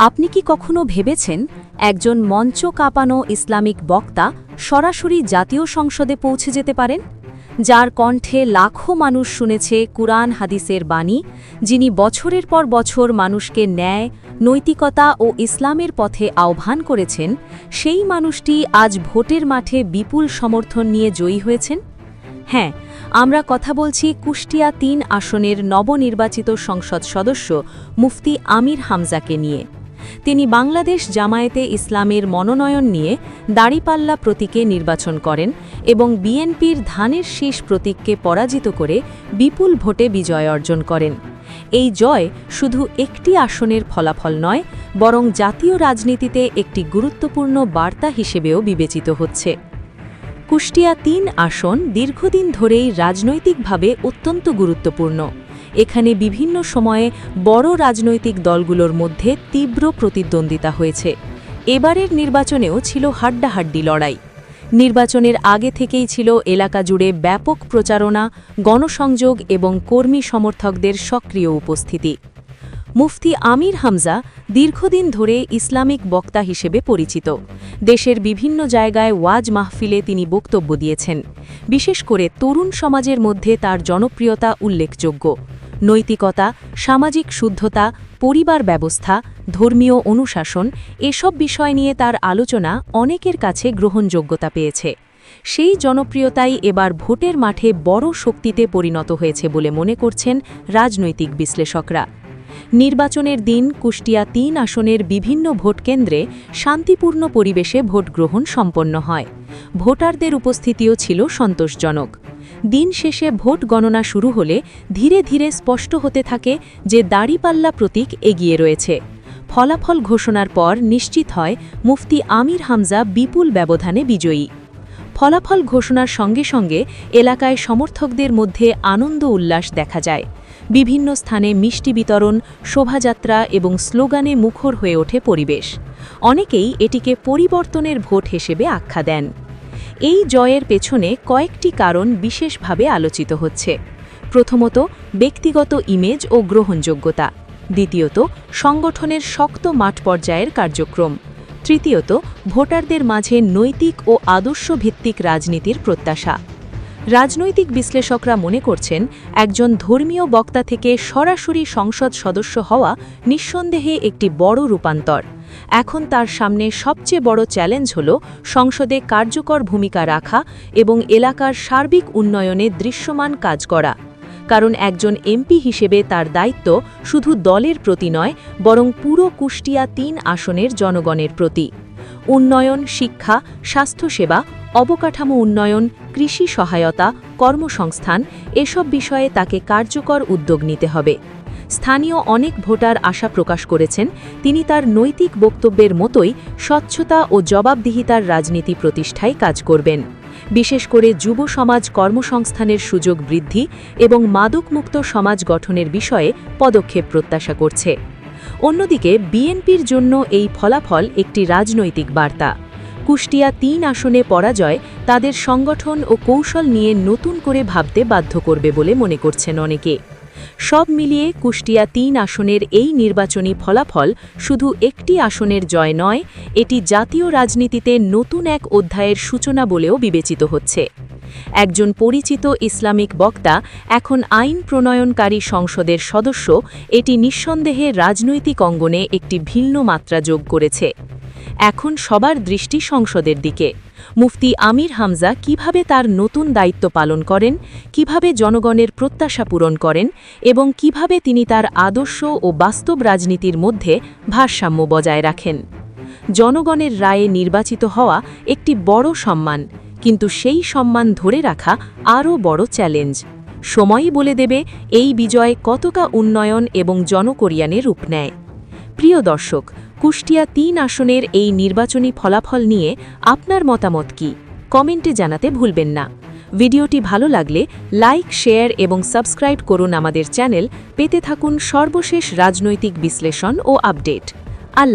আপনি কি কখনো ভেবেছেন একজন মঞ্চ কাঁপানো ইসলামিক বক্তা সরাসরি জাতীয় সংসদে পৌঁছে যেতে পারেন, যার কণ্ঠে লাখো মানুষ শুনেছে কুরআন হাদিসের বাণী, যিনি বছরের পর বছর মানুষকে ন্যায়, নৈতিকতা ও ইসলামের পথে আহ্বান করেছেন, সেই মানুষটি আজ ভোটের মাঠে বিপুল সমর্থন নিয়ে জয়ী হয়েছেন? হ্যাঁ, আমরা কথা বলছি কুষ্টিয়া ৩ আসনের নবনির্বাচিত সংসদ সদস্য মুফতি আমির হামজাকে নিয়ে। তিনি বাংলাদেশ জামায়াতে ইসলামের মনোনয়ন নিয়ে দাঁড়িপাল্লা প্রতীকে নির্বাচন করেন এবং বিএনপির ধানের শীষ প্রতীককে পরাজিত করে বিপুল ভোটে বিজয় অর্জন করেন। এই জয় শুধু একটি আসনের ফলাফল নয়, বরং জাতীয় রাজনীতিতে একটি গুরুত্বপূর্ণ বার্তা হিসেবেও বিবেচিত হচ্ছে। কুষ্টিয়া ৩ আসন দীর্ঘদিন ধরেই রাজনৈতিকভাবে অত্যন্ত গুরুত্বপূর্ণ। এখানে বিভিন্ন সময়ে বড় রাজনৈতিক দলগুলোর মধ্যে তীব্র প্রতিদ্বন্দ্বিতা হয়েছে। এবারের নির্বাচনেও ছিল হাড্ডাহাড্ডি লড়াই। নির্বাচনের আগে থেকেই ছিল এলাকা জুড়ে ব্যাপক প্রচারণা, গণসংযোগ এবং কর্মী সমর্থকদের সক্রিয় উপস্থিতি। মুফতি আমির হামজা দীর্ঘদিন ধরে ইসলামিক বক্তা হিসেবে পরিচিত। দেশের বিভিন্ন জায়গায় ওয়াজ মাহফিলে তিনি বক্তব্য দিয়েছেন। বিশেষ করে তরুণ সমাজের মধ্যে তার জনপ্রিয়তা উল্লেখযোগ্য। নৈতিকতা, সামাজিক শুদ্ধতা, পরিবার ব্যবস্থা, ধর্মীয় অনুশাসন এসব বিষয় নিয়ে তার আলোচনা অনেকের কাছে গ্রহণযোগ্যতা পেয়েছে। সেই জনপ্রিয়তাই এবার ভোটের মাঠে বড় শক্তিতে পরিণত হয়েছে বলে মনে করছেন রাজনৈতিক বিশ্লেষকরা। নির্বাচনের দিন কুষ্টিয়া ৩ আসনের বিভিন্ন ভোটকেন্দ্রে শান্তিপূর্ণ পরিবেশে ভোট গ্রহণ সম্পন্ন হয়। ভোটারদের উপস্থিতিও ছিল সন্তোষজনক। দিন শেষে ভোট গণনা শুরু হলে ধীরে ধীরে স্পষ্ট হতে থাকে যে দাঁড়িপাল্লা প্রতীক এগিয়ে রয়েছে। ফলাফল ঘোষণার পর নিশ্চিত হয় মুফতি আমির হামজা বিপুল ব্যবধানে বিজয়ী। ফলাফল ঘোষণার সঙ্গে সঙ্গে এলাকায় সমর্থকদের মধ্যে আনন্দ উল্লাস দেখা যায়। বিভিন্ন স্থানে মিষ্টি বিতরণ, শোভাযাত্রা এবং স্লোগানে মুখর হয়ে ওঠে পরিবেশ। অনেকেই এটিকে পরিবর্তনের ভোট হিসেবে আখ্যা দেন। এই জয়ের পেছনে কয়েকটি কারণ বিশেষভাবে আলোচিত হচ্ছে। প্রথমত, ব্যক্তিগত ইমেজ ও গ্রহণযোগ্যতা। দ্বিতীয়ত, সংগঠনের শক্ত মাঠ পর্যায়ের কার্যক্রম। তৃতীয়ত, ভোটারদের মাঝে নৈতিক ও আদর্শভিত্তিক রাজনীতির প্রত্যাশা। রাজনৈতিক বিশ্লেষকরা মনে করছেন, একজন ধর্মীয় বক্তা থেকে সরাসরি সংসদ সদস্য হওয়া নিঃসন্দেহে একটি বড় রূপান্তর। এখন তার সামনে সবচেয়ে বড় চ্যালেঞ্জ হল সংসদে কার্যকর ভূমিকা রাখা এবং এলাকার সার্বিক উন্নয়নে দৃশ্যমান কাজ করা। কারণ একজন এমপি হিসেবে তার দায়িত্ব শুধু দলের প্রতি নয়, বরং পুরো কুষ্টিয়া ৩ আসনের জনগণের প্রতি। উন্নয়ন, শিক্ষা, স্বাস্থ্যসেবা, অবকাঠামো উন্নয়ন, কৃষি সহায়তা, কর্মসংস্থান এসব বিষয়ে তাকে কার্যকর উদ্যোগ নিতে হবে। স্থানীয় অনেক ভোটার আশা প্রকাশ করেছেন, তিনি তার নৈতিক বক্তব্যের মতোই স্বচ্ছতা ও জবাবদিহিতার রাজনীতি প্রতিষ্ঠায় কাজ করবেন। বিশেষ করে যুব সমাজ কর্মসংস্থানের সুযোগ বৃদ্ধি এবং মাদকমুক্ত সমাজ গঠনের বিষয়ে পদক্ষেপ প্রত্যাশা করছে। অন্যদিকে বিএনপির জন্য এই ফলাফল একটি রাজনৈতিক বার্তা। কুষ্টিয়া ৩ আসনে পরাজয় তাদের সংগঠন ও কৌশল নিয়ে নতুন করে ভাবতে বাধ্য করবে বলে মনে করছেন অনেকে। সব মিলিয়ে কুষ্টিয়া ৩ আসনের এই নির্বাচনী ফলাফল শুধু একটি আসনের জয় নয়, এটি জাতীয় রাজনীতিতে নতুন এক অধ্যায়ের সূচনা বলেও বিবেচিত হচ্ছে। একজন পরিচিত ইসলামিক বক্তা এখন আইন প্রণয়নকারী সংসদের সদস্য, এটি নিঃসন্দেহে রাজনৈতিক অঙ্গনে একটি ভিন্ন মাত্রা যোগ করেছে। এখন সবার দৃষ্টি সংসদের দিকে। মুফতি আমির হামজা কিভাবে তার নতুন দায়িত্ব পালন করেন, কিভাবে জনগণের প্রত্যাশা পূরণ করেন এবং কিভাবে তিনি তার আদর্শ ও বাস্তব রাজনীতির মধ্যে ভারসাম্য বজায় রাখেন। জনগণের রায়ে নির্বাচিত হওয়া একটি বড় সম্মান, কিন্তু সেই সম্মান ধরে রাখা আরও বড় চ্যালেঞ্জ। সময়ই বলে দেবে এই বিজয় কতটা উন্নয়ন এবং জনকল্যাণে রূপ নেয়। প্রিয় দর্শক, কুষ্টিয়া ৩ আসনের এই নির্বাচনী ফলাফল নিয়ে আপনার মতামত কি? কমেন্টে জানাতে ভুলবেন না। ভিডিওটি ভালো লাগলে লাইক, শেয়ার এবং সাবস্ক্রাইব করুন আমাদের চ্যানেল। পেতে থাকুন সর্বশেষ রাজনৈতিক বিশ্লেষণ ও আপডেট।